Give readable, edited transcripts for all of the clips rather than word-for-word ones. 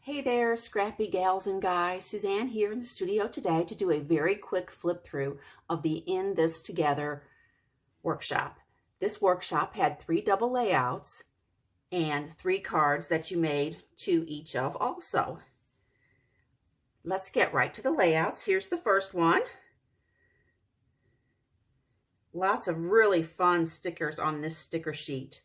Hey there, scrappy gals and guys. Suzanne here in the studio today to do a very quick flip through of the In This Together workshop. This workshop had 3 double layouts and 3 cards that you made 2 each of also. Let's get right to the layouts. Here's the first one. Lots of really fun stickers on this sticker sheet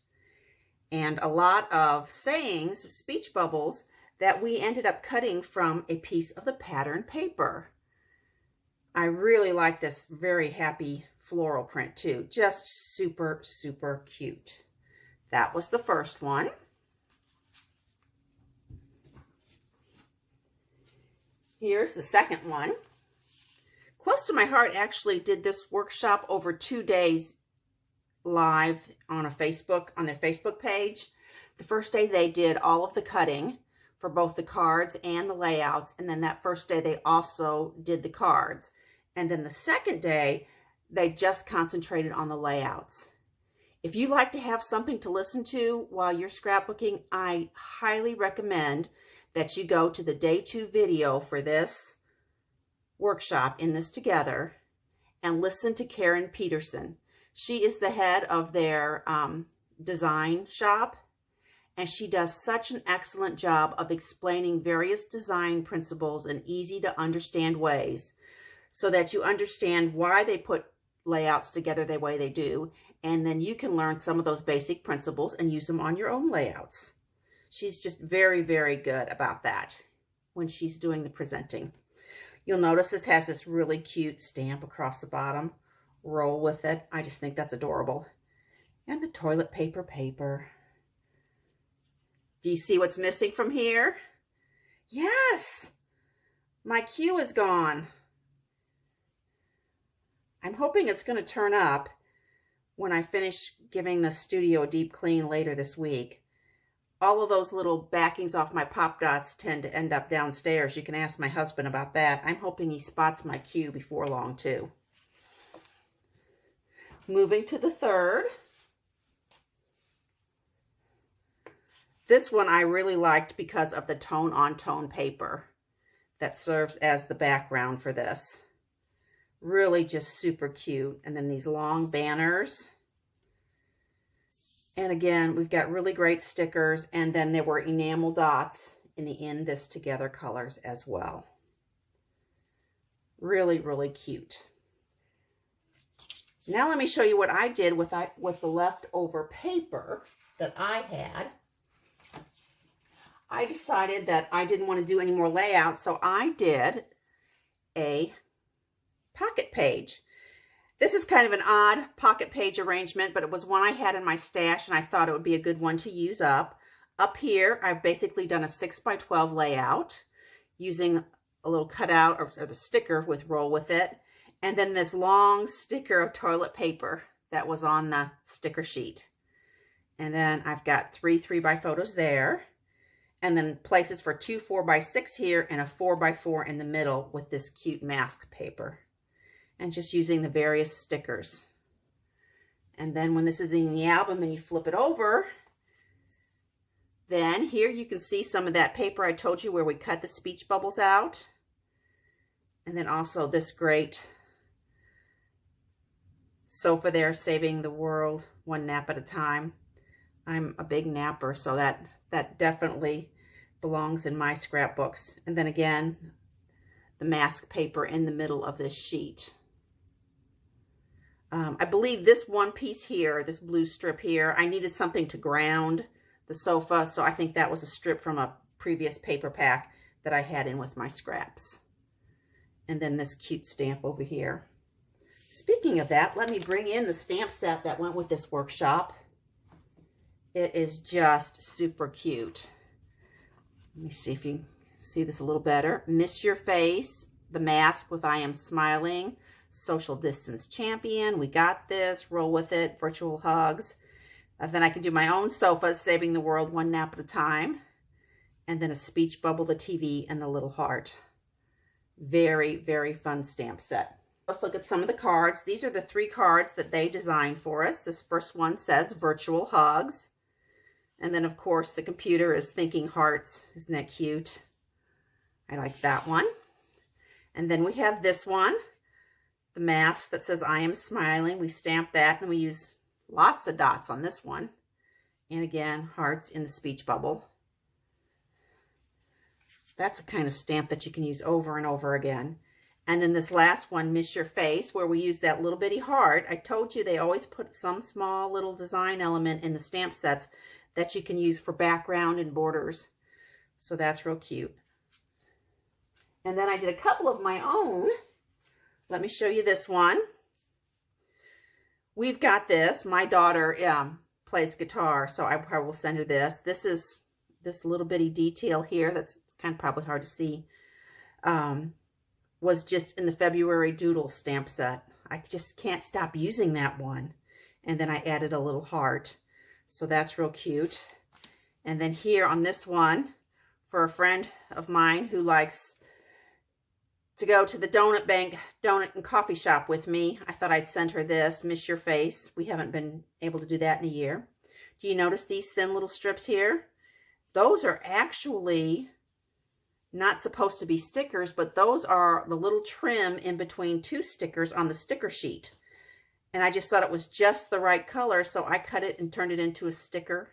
and a lot of sayings, speech bubbles, that we ended up cutting from a piece of the pattern paper. I really like this very happy floral print too. Just super, super cute. That was the first one. Here's the second one. Close to My Heart actually did this workshop over 2 days live on their Facebook page. The first day they did all of the cutting for both the cards and the layouts, and then that first day they also did the cards, and then the second day they just concentrated on the layouts. If you like to have something to listen to while you're scrapbooking, I highly recommend that you go to the day 2 video for this workshop, In This Together, and listen to Karen Peterson. She is the head of their design shop, and she does such an excellent job of explaining various design principles in easy to understand ways so that you understand why they put layouts together the way they do, and then you can learn some of those basic principles and use them on your own layouts. She's just very, very good about that when she's doing the presenting. You'll notice this has this really cute stamp across the bottom. Roll with it. I just think that's adorable. And the toilet paper. Do you see what's missing from here? Yes! My cue is gone. I'm hoping it's going to turn up when I finish giving the studio a deep clean later this week. All of those little backings off my pop dots tend to end up downstairs. You can ask my husband about that. I'm hoping he spots my cue before long too. Moving to the third. This one I really liked because of the tone-on-tone paper that serves as the background for this. Really just super cute. And then these long banners. And again, we've got really great stickers, and then there were enamel dots in the In This Together colors as well. Really, really cute. Now let me show you what I did with the leftover paper that I had. I decided that I didn't want to do any more layouts, so I did a pocket page. This is kind of an odd pocket page arrangement, but it was one I had in my stash, and I thought it would be a good one to use up. Up here, I've basically done a 6x12 layout using a little cutout or the sticker with Roll With It, and then this long sticker of toilet paper that was on the sticker sheet. And then I've got 3 3x photos there. And then places for 2 4x6 here and a 4x4 in the middle with this cute mask paper. And just using the various stickers. And then when this is in the album and you flip it over, then here you can see some of that paper I told you where we cut the speech bubbles out. And then also this great sofa there, saving the world one nap at a time. I'm a big napper, so that definitely belongs in my scrapbooks. And then again, the mask paper in the middle of this sheet. I believe this one piece here, this blue strip here, I needed something to ground the sofa, so I think that was a strip from a previous paper pack that I had in with my scraps. And then this cute stamp over here. Speaking of that, let me bring in the stamp set that went with this workshop. It is just super cute. Let me see if you can see this a little better. Miss Your Face, the mask with I Am Smiling, Social Distance Champion, We Got This, Roll With It, Virtual Hugs. And then I can do my own sofa, Saving the World One Nap at a Time. And then a speech bubble, the TV, and the little heart. Very, very fun stamp set. Let's look at some of the cards. These are the 3 cards that they designed for us. This first one says Virtual Hugs. And then, of course, the computer is thinking hearts. Isn't that cute? I like that one. And then we have this one, the mask that says I am smiling. We stamp that, and we use lots of dots on this one. And again, hearts in the speech bubble. That's a kind of stamp that you can use over and over again. And then this last one, Miss Your Face, where we use that little bitty heart. I told you they always put some small little design element in the stamp sets that you can use for background and borders. So that's real cute. And then I did a couple of my own. Let me show you this one. We've got this. My daughter plays guitar, so I probably will send her this. This is this little bitty detail here. That's kind of probably hard to see. Was just in the February Doodle stamp set. I just can't stop using that one. And then I added a little heart. So that's real cute. And then here on this one, for a friend of mine who likes to go to the donut bank, donut and coffee shop with me, I thought I'd send her this, Miss Your Face. We haven't been able to do that in a year. Do you notice these thin little strips here? Those are actually not supposed to be stickers, but those are the little trim in between two stickers on the sticker sheet. And I just thought it was just the right color, so I cut it and turned it into a sticker.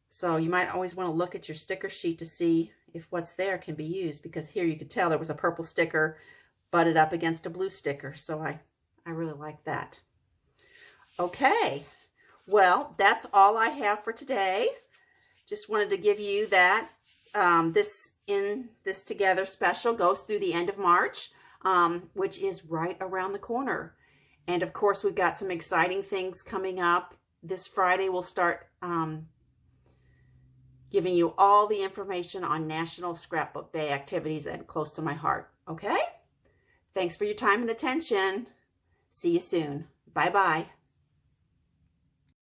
So you might always want to look at your sticker sheet to see if what's there can be used, because here you could tell there was a purple sticker butted up against a blue sticker. So I really like that. Okay, well, that's all I have for today. Just wanted to give you that. This Together special goes through the end of March, which is right around the corner. And of course, we've got some exciting things coming up. This Friday, we'll start giving you all the information on National Scrapbook Day activities and close to my heart. Okay? Thanks for your time and attention. See you soon. Bye-bye.